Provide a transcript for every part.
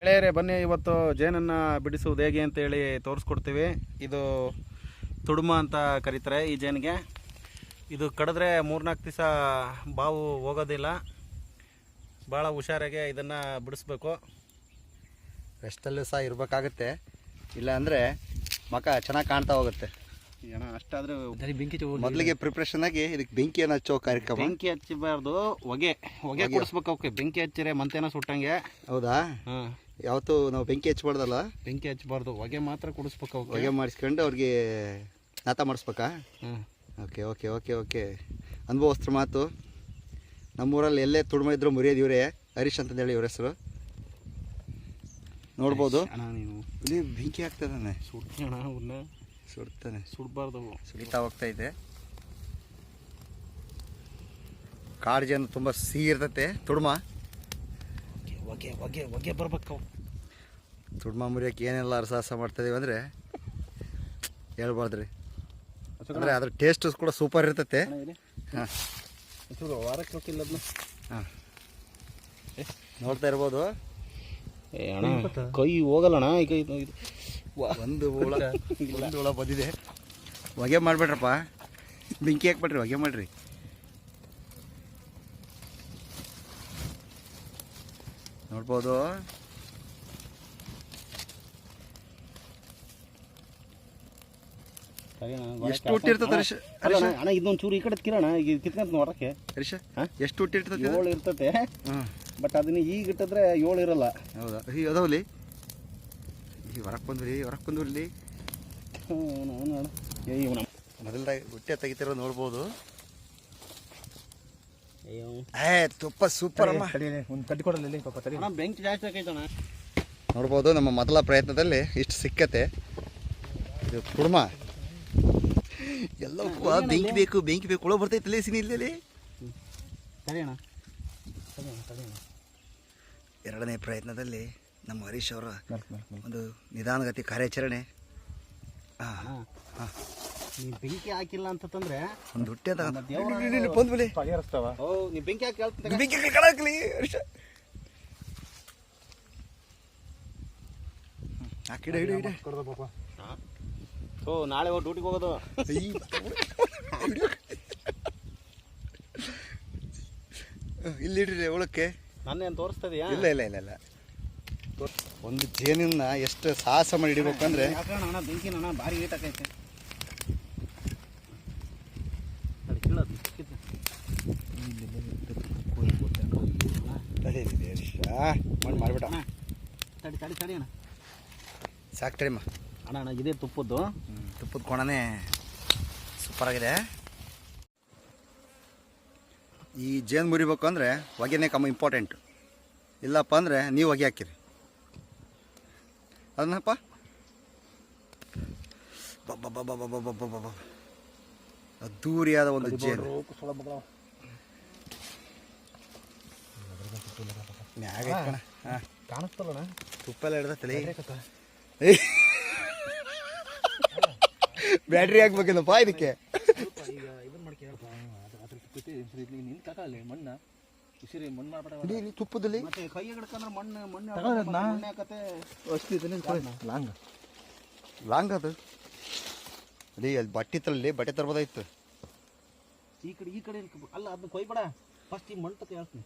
ಗೆಳೆಯರೇ ಬನ್ನಿ, ಇವತ್ತು ಜೇನನ್ನು ಬಿಡಿಸುವುದು ಹೇಗೆ ಅಂತೇಳಿ ತೋರಿಸ್ಕೊಡ್ತೀವಿ. ಇದು ತುಡುಮ ಅಂತ ಕರೀತಾರೆ ಈ ಜೇನಿಗೆ. ಇದು ಕಡಿದ್ರೆ 3-4 ದಿವಸ ಬಾವು ಹೋಗೋದಿಲ್ಲ. ಭಾಳ ಹುಷಾರಾಗೆ ಇದನ್ನು ಬಿಡಿಸ್ಬೇಕು. ರೆಸ್ಟಲ್ಲೂ ಸಹ ಇರಬೇಕಾಗುತ್ತೆ, ಇಲ್ಲಾಂದರೆ ಮಕ ಚೆನ್ನಾಗಿ ಕಾಣ್ತಾ ಹೋಗುತ್ತೆ. ಅಣ್ಣ ಅಷ್ಟಾದರೆ ಬೆಂಕಿ ಮೊದಲಿಗೆ ಪ್ರಿಪ್ರೇಷನ್ ಆಗಿ ಇದಕ್ಕೆ ಬೆಂಕಿಯನ್ನು ಹಚ್ಚೋ ಕಾರ್ಯಕ್ರಮ. ಬೆಂಕಿ ಹಚ್ಚಬಾರ್ದು, ಹೊಗೆ ಕೊಡಿಸ್ಬೇಕು. ಅವಕ್ಕೆ ಬೆಂಕಿ ಹಚ್ಚಿರೆ ಮಂತೇನೋ ಸುಟ್ಟಂಗೆ. ಹೌದಾ? ಹಾಂ, ಯಾವತ್ತೂ ನಾವು ಬೆಂಕಿ ಹಚ್ಚಬಾರ್ದಲ್ಲ. ಬೆಂಕಿ ಹಚ್ಚಬಾರ್ದು, ಹೊಗೆ ಮಾತ್ರ ಕೊಡಿಸ್ಬೇಕು. ಹೊಗೆ ಮಾಡಿಸ್ಕೊಂಡು ಅವ್ರಿಗೆ ನಾತ ಮಾಡಿಸ್ಬೇಕಾ? ಹಾಂ, ಓಕೆ ಓಕೆ ಓಕೆ ಓಕೆ ಅನುಭವಸ್ತ್ರ ಮಾತು. ನಮ್ಮೂರಲ್ಲಿ ಎಲ್ಲೇ ತುಡುಮ ಇದ್ರು ಮುರಿಯೋದು ಇವರೇ, ಹರೀಶ್ ಅಂತಂದೇಳಿ ಇವ್ರ ಹೆಸರು. ನೋಡ್ಬೋದು ಅಣ್ಣ ನೀನು ಇಲ್ಲಿ ಬೆಂಕಿ ಆಗ್ತದಾನೆ. ಸುಡ್ತೀನಿ ಅಣ್ಣ, ಅವನ್ನ ಸುಡ್ತಾನೆ. ಸುಡಬಾರ್ದು, ಸುಡಿತಾ ಹೋಗ್ತಾ ಇದೆ. ಕಾಡು ಜನ ತುಂಬ ಸಿಹಿ ಇರ್ತತೆ. ತುಡುಮ ಹೊಗೆ ಹೊಗೆ ಹೊಗೆ ಬರ್ಬೇಕು. ತುಡುಮ ಮುರಿಯೋಕೆ ಏನೆಲ್ಲ ಅರಸಾಹಸ ಮಾಡ್ತಾಯಿದ್ದೀವಿ ಅಂದರೆ ಹೇಳ್ಬಾರ್ದ್ರಿ. ಅಂದರೆ ಅದ್ರ ಟೇಸ್ಟು ಕೂಡ ಸೂಪರ್ ಇರ್ತತೆ. ಹಾಂ, ವಾರಕ್ಕೆ ಹೋಗಿಲ್ಲ ಅದನ್ನ. ಹಾಂ, ನೋಡ್ತಾ ಇರ್ಬೋದು. ಅಣ್ಣ ಕೈ ಹೋಗಲ್ಲಣ್ಣ. ಈಗ ಒಂದು ಹುಳ ಬಂದಿದೆ. ಹೊಗೆ ಮಾಡಿಬಿಡ್ರಪ್ಪ, ಬೆಂಕಿ ಹಾಕ್ಬಿಡ್ರಿ, ಹೊಗೆ ಮಾಡಿರಿ. ನೋಡ್ಬೋದು. ಎಷ್ಟು ಹುಟ್ಟಿರ್ತದೆ ಹರೀಶ್? ಅಣ್ಣ ಇದೊಂದು ಚೂರು ಈ ಕಡೆ ಕಿರಣ, ಈಗ ಕಿತ್ಕೊಂತ ನೋಡಕ್ಕೆ ಹರೀಶ್ ಎಷ್ಟು ಹುಟ್ಟಿರ್ತದೆ? 7 ಇರ್ತತೆ. ಬಟ್ ಅದನ್ನ ಈಗ ಇಟ್ಟಿದ್ರೆ 7 ಇರಲ್ಲ. ಹೌದಾ? ಅದಾವಲ್ಲಿ ಹೊರಕ್ಕೆ ಬಂದ್ರಿ. ಮೊದಲದಾಗಿ ಹೊಟ್ಟೆ ತೆಗಿತಿರೋ ನೋಡ್ಬೋದು. ತುಪ್ಪ ಸೂಪರ್ ಅಮ್ಮ. ಬೆಂಕಿ ಜಾಸ್ತಿ ಆಕೈತಣ್ಣ. ನೋಡ್ಬೋದು, ನಮ್ಮ ಮೊದಲ ಪ್ರಯತ್ನದಲ್ಲಿ ಇಷ್ಟು ಸಿಕ್ಕತೆ. ಇದು ತುಡುಮ ಎಲ್ಲವೂ ಬೆಂಕಿ ಬೇಕು. ಒಳ ಬರ್ತೈತಲ್ಲ ಸಿನಿ ಇಲ್ಲಿ. ಎರಡನೇ ಪ್ರಯತ್ನದಲ್ಲಿ ನಮ್ಮ ಹರೀಶ್ ಅವರ ಒಂದು ನಿಧಾನಗತಿ ಕಾರ್ಯಾಚರಣೆ. ಬೆಂಕಿ ಹಾಕಿಲ್ಲ ಅಂತಂದ್ರೆ ಒಂದು ಹೊಟ್ಟೆ ಬೆಂಕಿ ಹಾಕಿ ಬೆಂಕಿ ಕಳಾಕ್ಲಿ ಹರೀಶ. ನಾಳೆ ಡ್ಯೂಟಿಗೆ ಹೋಗೋದು. ಇಲ್ಲಿ ಇಡ್ರಿ ಒಳಕ್ಕೆ. ನಾನೇನು ತೋರಿಸ್ತಾ ಇದೆಯಾ? ಇಲ್ಲ. ಒಂದು ಜೇನನ್ನ ಎಷ್ಟು ಸಾಹಸ ಮಾಡಿ ಹಿಡಿಬೇಕಂದ್ರೆ ಅಣ್ಣ ಬೆಂಕಿ ಅಣ್ಣ ಭಾರಿ ಏಟ್ ಆಕೈತೆ. ಮಣ್ಣು ಮಾಡಿಬಿಟ್ಟ. ತಡಿ ಅಣ್ಣ, ಸಾಕು ತಡಿಮ್ಮ. ಅಣ್ಣ ಇದೇ ತುಪ್ಪದ್ದು ಕೋಣನೇ ಸೂಪರಾಗಿದೆ. ಈ ಜೇನು ಮುರಿಬೇಕು ಅಂದರೆ ಹೊಗೆನೇ ಇಂಪಾರ್ಟೆಂಟ್. ಇಲ್ಲಪ್ಪ ಅಂದರೆ ನೀವು ಹೊಗೆ ಹಾಕಿರಿ ಅದನ್ನಪ್ಪ. ಅದ್ದೂರಿಯಾದ ಒಂದು ಜೇನು. ಕಾಣಿಸ್ತಲ್ಲ ತುಪ್ಪ ಎಲ್ಲ ಹಿಡ್ದತ್ತಲಿ. ಬ್ಯಾಟ್ರಿ ಹಾಕ್ಬೇಕೇನಪ್ಪ ಇದಕ್ಕೆ. ತುಪ್ಪದಲ್ಲಿ ಕೈ ಹಿಡ್ಕಂದ್ರೆ ಮಣ್ಣು ಹಾಕತ್ತೆ. ಲಾಂಗ್ ಅದು ಅಲ್ಲಿ ಬಟ್ಟೆ ತರಲಿ, ಬಟ್ಟೆ ತರ್ಬೋದಾಯ್ತು. ಈ ಕಡೆ ಅಲ್ಲ, ಅದನ್ನ ಕೊಯ್ಬೇಡ. ಫಸ್ಟ್ ಈ ಮಣ್ಣು ತಕ್ಕ ಹೇಳ್ತೀನಿ.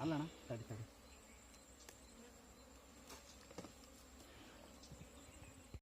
ಅಲ್ಲಣ್ಣ ತಡಿ.